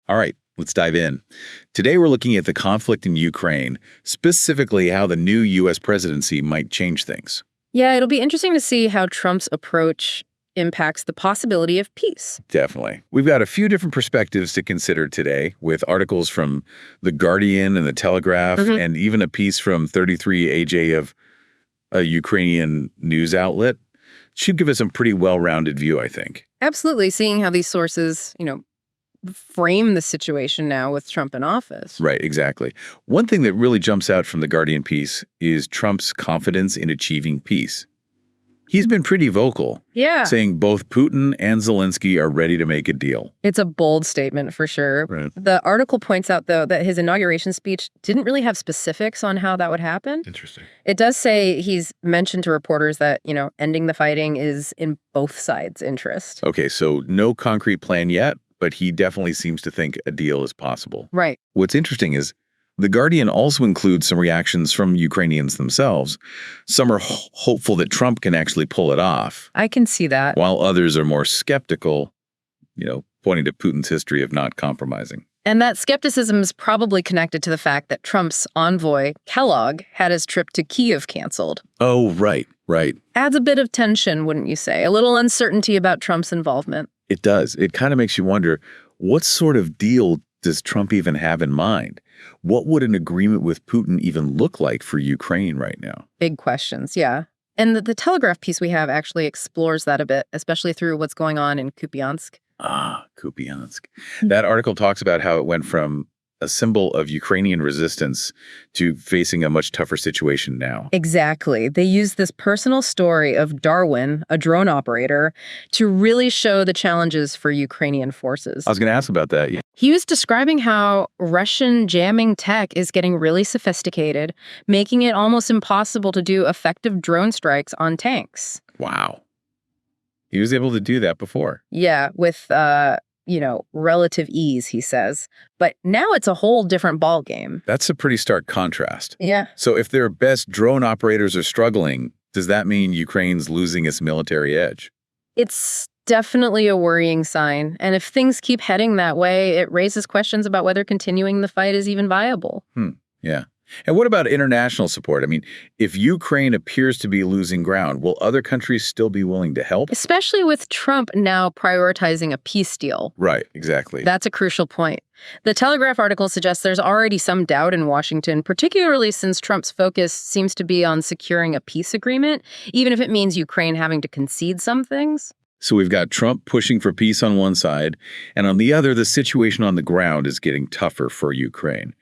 All right, let's dive in. Today we're looking at the conflict in Ukraine, specifically how the new U.S. presidency might change things. Yeah, it'll be interesting to see how Trump's approach impacts the possibility of peace. Definitely. We've got a few different perspectives to consider today, with articles from The Guardian and The Telegraph, and even a piece from 33AJ of a Ukrainian news outlet. Should give us a pretty well-rounded view, I think. Absolutely, seeing how these sources, frame the situation now with Trump in office. Right, exactly. One thing that really jumps out from the Guardian piece is Trump's confidence in achieving peace. He's been pretty vocal, saying both Putin and Zelensky are ready to make a deal. It's a bold statement for sure. Right. The article points out, though, that his inauguration speech didn't really have specifics on how that would happen. Interesting. It does say he's mentioned to reporters that, ending the fighting is in both sides' interest. Okay, so no concrete plan yet, but he definitely seems to think a deal is possible. Right. What's interesting is The Guardian also includes some reactions from Ukrainians themselves. Some are hopeful that Trump can actually pull it off, I can see that. while others are more skeptical, pointing to Putin's history of not compromising. And that skepticism is probably connected to the fact that Trump's envoy, Kellogg, had his trip to Kyiv canceled. Oh, right. Adds a bit of tension, wouldn't you say? A little uncertainty about Trump's involvement. It does. It kind of makes you wonder, what sort of deal does Trump even have in mind? What would an agreement with Putin even look like for Ukraine right now? Big questions, yeah. And the Telegraph piece we have actually explores that a bit, especially through what's going on in Kupiansk. Kupiansk. That article talks about how it went from a symbol of Ukrainian resistance to facing a much tougher situation now. Exactly. They use this personal story of Darwin, a drone operator, to really show the challenges for Ukrainian forces. I was going to ask about that. Yeah. He was describing how Russian jamming tech is getting really sophisticated, making it almost impossible to do effective drone strikes on tanks. Wow. He was able to do that before. Yeah, with, relative ease, he says. But now it's a whole different ballgame. That's a pretty stark contrast. Yeah. So if their best drone operators are struggling, does that mean Ukraine's losing its military edge? It's definitely a worrying sign. And if things keep heading that way, it raises questions about whether continuing the fight is even viable. Yeah. And what about international support? I mean, if Ukraine appears to be losing ground, will other countries still be willing to help? Especially with Trump now prioritizing a peace deal. Right, exactly. That's a crucial point. The Telegraph article suggests there's already some doubt in Washington, particularly since Trump's focus seems to be on securing a peace agreement, even if it means Ukraine having to concede some things. So we've got Trump pushing for peace on one side, and on the other, the situation on the ground is getting tougher for Ukraine.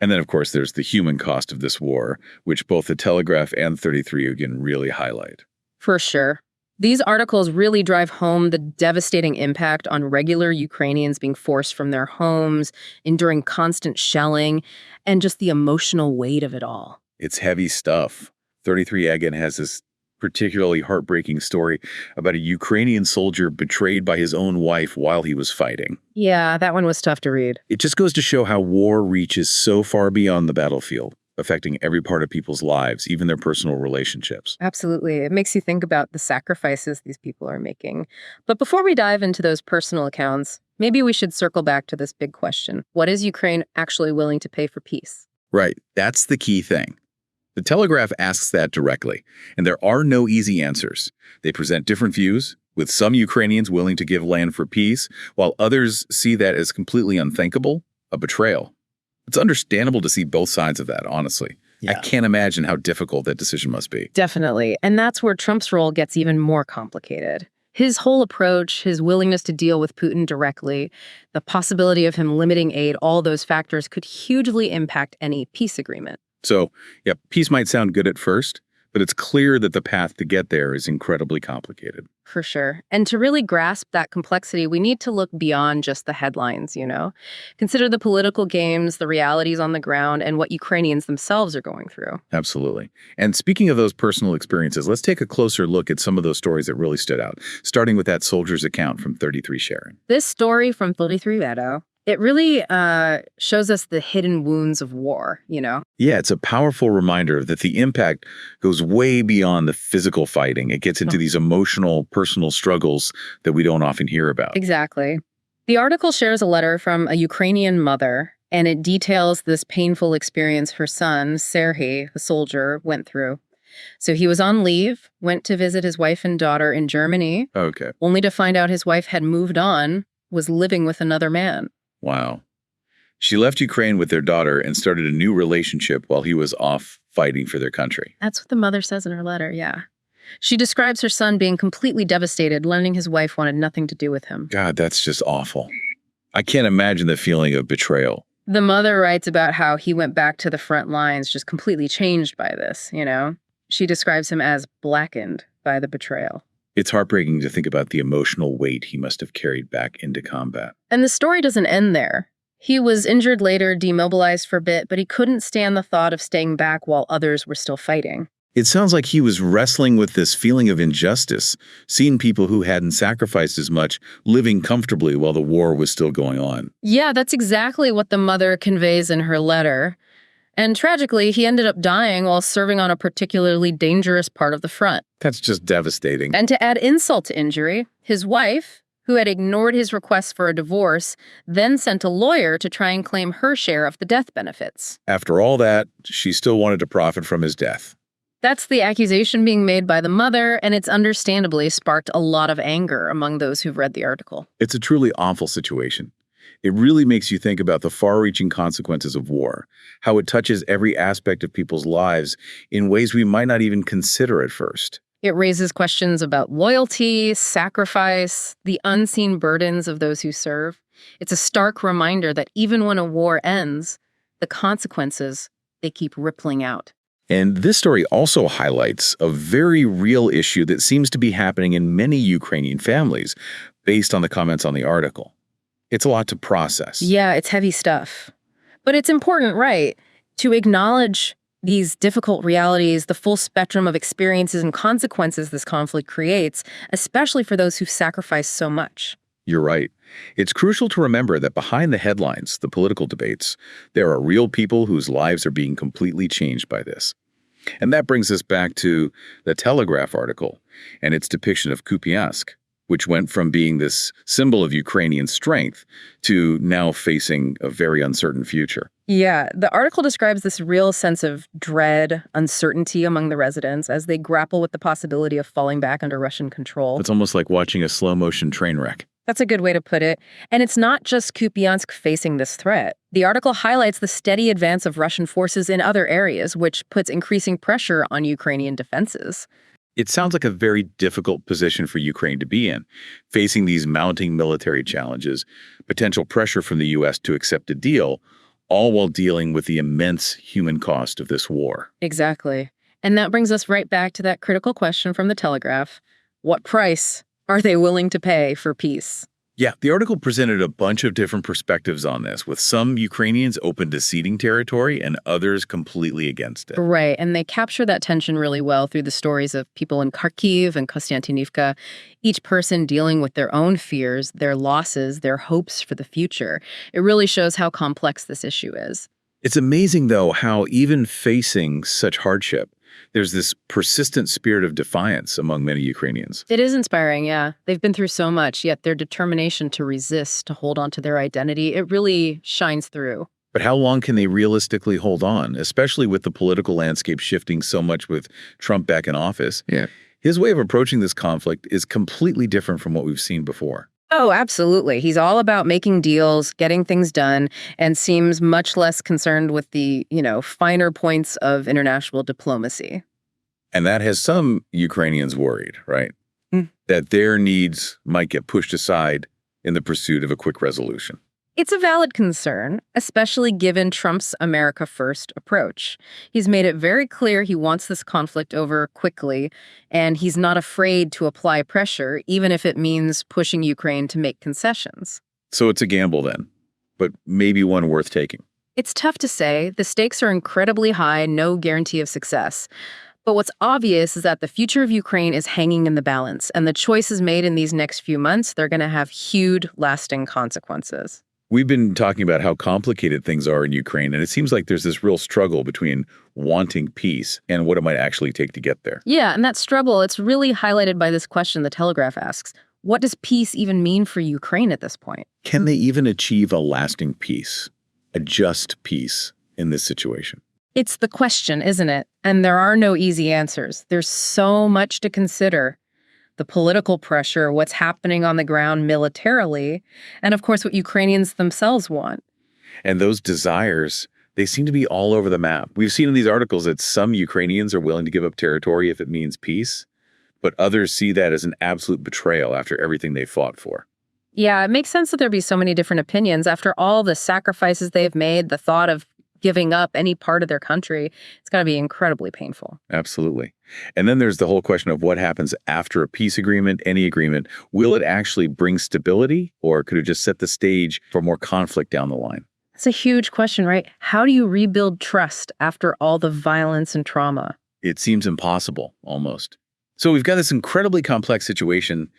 And then, of course, there's the human cost of this war, which both the Telegraph and 33 again really highlight. For sure. These articles really drive home the devastating impact on regular Ukrainians being forced from their homes, enduring constant shelling, and just the emotional weight of it all. It's heavy stuff. 33 again has this particularly heartbreaking story about a Ukrainian soldier betrayed by his own wife while he was fighting. Yeah, that one was tough to read. It just goes to show how war reaches so far beyond the battlefield, affecting every part of people's lives, even their personal relationships. Absolutely. It makes you think about the sacrifices these people are making. But before we dive into those personal accounts, maybe we should circle back to this big question. What is Ukraine actually willing to pay for peace? Right. That's the key thing. The Telegraph asks that directly, and there are no easy answers. They present different views, with some Ukrainians willing to give land for peace, while others see that as completely unthinkable, a betrayal. It's understandable to see both sides of that, honestly. Yeah. I can't imagine how difficult that decision must be. Definitely. And that's where Trump's role gets even more complicated. His whole approach, his willingness to deal with Putin directly, the possibility of him limiting aid, all those factors could hugely impact any peace agreement. So, yeah, peace might sound good at first, but it's clear that the path to get there is incredibly complicated. For sure. And to really grasp that complexity, we need to look beyond just the headlines, Consider the political games, the realities on the ground, and what Ukrainians themselves are going through. Absolutely. And speaking of those personal experiences, let's take a closer look at some of those stories that really stood out, starting with that soldier's account from 33 Sharon. This story from 33 Vero, it really shows us the hidden wounds of war, Yeah, it's a powerful reminder that the impact goes way beyond the physical fighting. It gets into these emotional, personal struggles that we don't often hear about. Exactly. The article shares a letter from a Ukrainian mother, and it details this painful experience her son, Serhiy, the soldier, went through. So he was on leave, went to visit his wife and daughter in Germany, Okay. only to find out his wife had moved on, was living with another man. Wow. She left Ukraine with their daughter and started a new relationship while he was off fighting for their country. That's what the mother says in her letter, yeah. She describes her son being completely devastated, learning his wife wanted nothing to do with him. God, that's just awful. I can't imagine the feeling of betrayal. The mother writes about how he went back to the front lines just completely changed by this, you know? She describes him as blackened by the betrayal. It's heartbreaking to think about the emotional weight he must have carried back into combat. And the story doesn't end there. He was injured later, demobilized for a bit, but he couldn't stand the thought of staying back while others were still fighting. It sounds like he was wrestling with this feeling of injustice, seeing people who hadn't sacrificed as much living comfortably while the war was still going on. Yeah, that's exactly what the mother conveys in her letter. And tragically, he ended up dying while serving on a particularly dangerous part of the front. That's just devastating. And to add insult to injury, his wife, who had ignored his request for a divorce, then sent a lawyer to try and claim her share of the death benefits. After all that, she still wanted to profit from his death. That's the accusation being made by the mother, and it's understandably sparked a lot of anger among those who've read the article. It's a truly awful situation. It really makes you think about the far-reaching consequences of war, how it touches every aspect of people's lives in ways we might not even consider at first. It raises questions about loyalty, sacrifice, the unseen burdens of those who serve. It's a stark reminder that even when a war ends, the consequences, they keep rippling out. And this story also highlights a very real issue that seems to be happening in many Ukrainian families, based on the comments on the article. It's a lot to process. Yeah, it's heavy stuff. But it's important, right, to acknowledge these difficult realities, the full spectrum of experiences and consequences this conflict creates, especially for those who've sacrificed so much. You're right. It's crucial to remember that behind the headlines, the political debates, there are real people whose lives are being completely changed by this. And that brings us back to the Telegraph article and its depiction of Kupiansk, which went from being this symbol of Ukrainian strength to now facing a very uncertain future. Yeah, the article describes this real sense of dread, uncertainty among the residents as they grapple with the possibility of falling back under Russian control. It's almost like watching a slow-motion train wreck. That's a good way to put it. And it's not just Kupiansk facing this threat. The article highlights the steady advance of Russian forces in other areas, which puts increasing pressure on Ukrainian defenses. It sounds like a very difficult position for Ukraine to be in, facing these mounting military challenges, potential pressure from the U.S. to accept a deal, all while dealing with the immense human cost of this war. Exactly. And that brings us right back to that critical question from the Telegraph. What price are they willing to pay for peace? Yeah, the article presented a bunch of different perspectives on this, with some Ukrainians open to ceding territory and others completely against it. Right, and they capture that tension really well through the stories of people in Kharkiv and Kostiantynivka, each person dealing with their own fears, their losses, their hopes for the future. It really shows how complex this issue is. It's amazing, though, how even facing such hardship, there's this persistent spirit of defiance among many Ukrainians. It is inspiring, yeah. They've been through so much, yet their determination to resist, to hold on to their identity, it really shines through. But how long can they realistically hold on, especially with the political landscape shifting so much with Trump back in office? Yeah. His way of approaching this conflict is completely different from what we've seen before. Oh, absolutely. He's all about making deals, getting things done, and seems much less concerned with the, finer points of international diplomacy. And that has some Ukrainians worried, right? That their needs might get pushed aside in the pursuit of a quick resolution. It's a valid concern, especially given Trump's America First approach. He's made it very clear he wants this conflict over quickly, and he's not afraid to apply pressure, even if it means pushing Ukraine to make concessions. So it's a gamble then, but maybe one worth taking. It's tough to say. The stakes are incredibly high, no guarantee of success. But what's obvious is that the future of Ukraine is hanging in the balance, and the choices made in these next few months, they're going to have huge, lasting consequences. We've been talking about how complicated things are in Ukraine, and it seems like there's this real struggle between wanting peace and what it might actually take to get there. Yeah, and that struggle, it's really highlighted by this question the Telegraph asks. What does peace even mean for Ukraine at this point? Can they even achieve a lasting peace, a just peace in this situation? It's the question, isn't it? And there are no easy answers. There's so much to consider. The political pressure, what's happening on the ground militarily, and of course what Ukrainians themselves want. And those desires, they seem to be all over the map. We've seen in these articles that some Ukrainians are willing to give up territory if it means peace, but others see that as an absolute betrayal after everything they fought for. Yeah, it makes sense that there'd be so many different opinions. After all the sacrifices they've made, the thought of giving up any part of their country, it's got to be incredibly painful. Absolutely. And then there's the whole question of what happens after a peace agreement, any agreement. Will it actually bring stability, or could it just set the stage for more conflict down the line? It's a huge question, right? How do you rebuild trust after all the violence and trauma? It seems impossible, almost. So we've got this incredibly complex situation,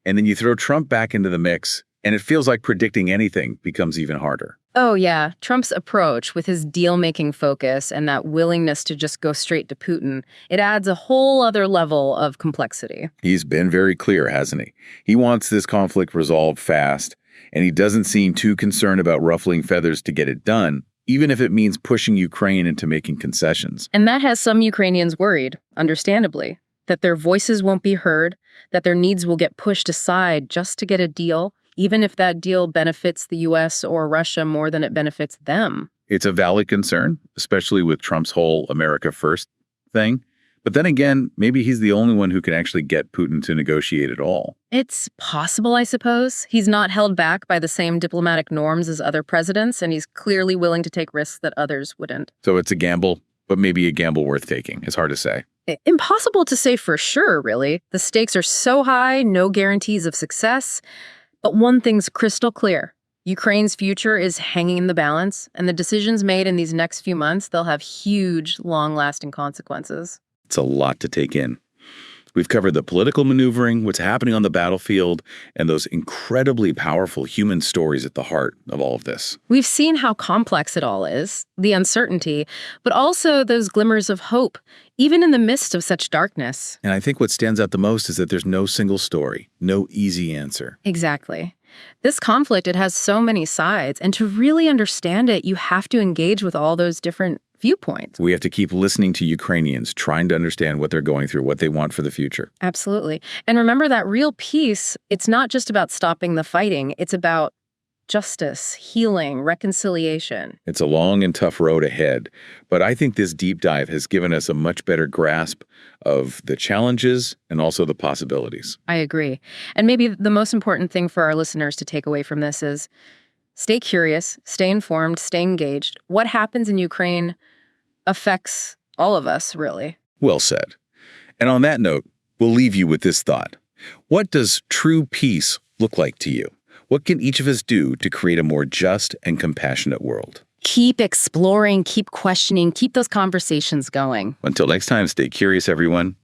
and then you throw Trump back into the mix, and it feels like predicting anything becomes even harder. Oh, yeah. Trump's approach with his deal-making focus and that willingness to just go straight to Putin, it adds a whole other level of complexity. He's been very clear, hasn't he? He wants this conflict resolved fast, and he doesn't seem too concerned about ruffling feathers to get it done, even if it means pushing Ukraine into making concessions. And that has some Ukrainians worried, understandably, that their voices won't be heard, that their needs will get pushed aside just to get a deal, even if that deal benefits the U.S. or Russia more than it benefits them. It's a valid concern, especially with Trump's whole America First thing. But then again, maybe he's the only one who can actually get Putin to negotiate at all. It's possible, I suppose. He's not held back by the same diplomatic norms as other presidents, and he's clearly willing to take risks that others wouldn't. So it's a gamble, but maybe a gamble worth taking. It's hard to say. Impossible to say for sure, really. The stakes are so high, no guarantees of success. But one thing's crystal clear. Ukraine's future is hanging in the balance, and the decisions made in these next few months, they'll have huge, long-lasting consequences. It's a lot to take in. We've covered the political maneuvering, what's happening on the battlefield, and those incredibly powerful human stories at the heart of all of this. We've seen how complex it all is, the uncertainty, but also those glimmers of hope, even in the midst of such darkness. And I think what stands out the most is that there's no single story, no easy answer. Exactly. This conflict, it has so many sides, and to really understand it, you have to engage with all those different viewpoints. We have to keep listening to Ukrainians, trying to understand what they're going through, what they want for the future. Absolutely. And remember that real peace, it's not just about stopping the fighting, it's about justice, healing, reconciliation. It's a long and tough road ahead, but I think this deep dive has given us a much better grasp of the challenges and also the possibilities. I agree. And maybe the most important thing for our listeners to take away from this is stay curious, stay informed, stay engaged. What happens in Ukraine affects all of us, really. Well said. And on that note, we'll leave you with this thought. What does true peace look like to you? What can each of us do to create a more just and compassionate world? Keep exploring, keep questioning, keep those conversations going. Until next time, stay curious, everyone.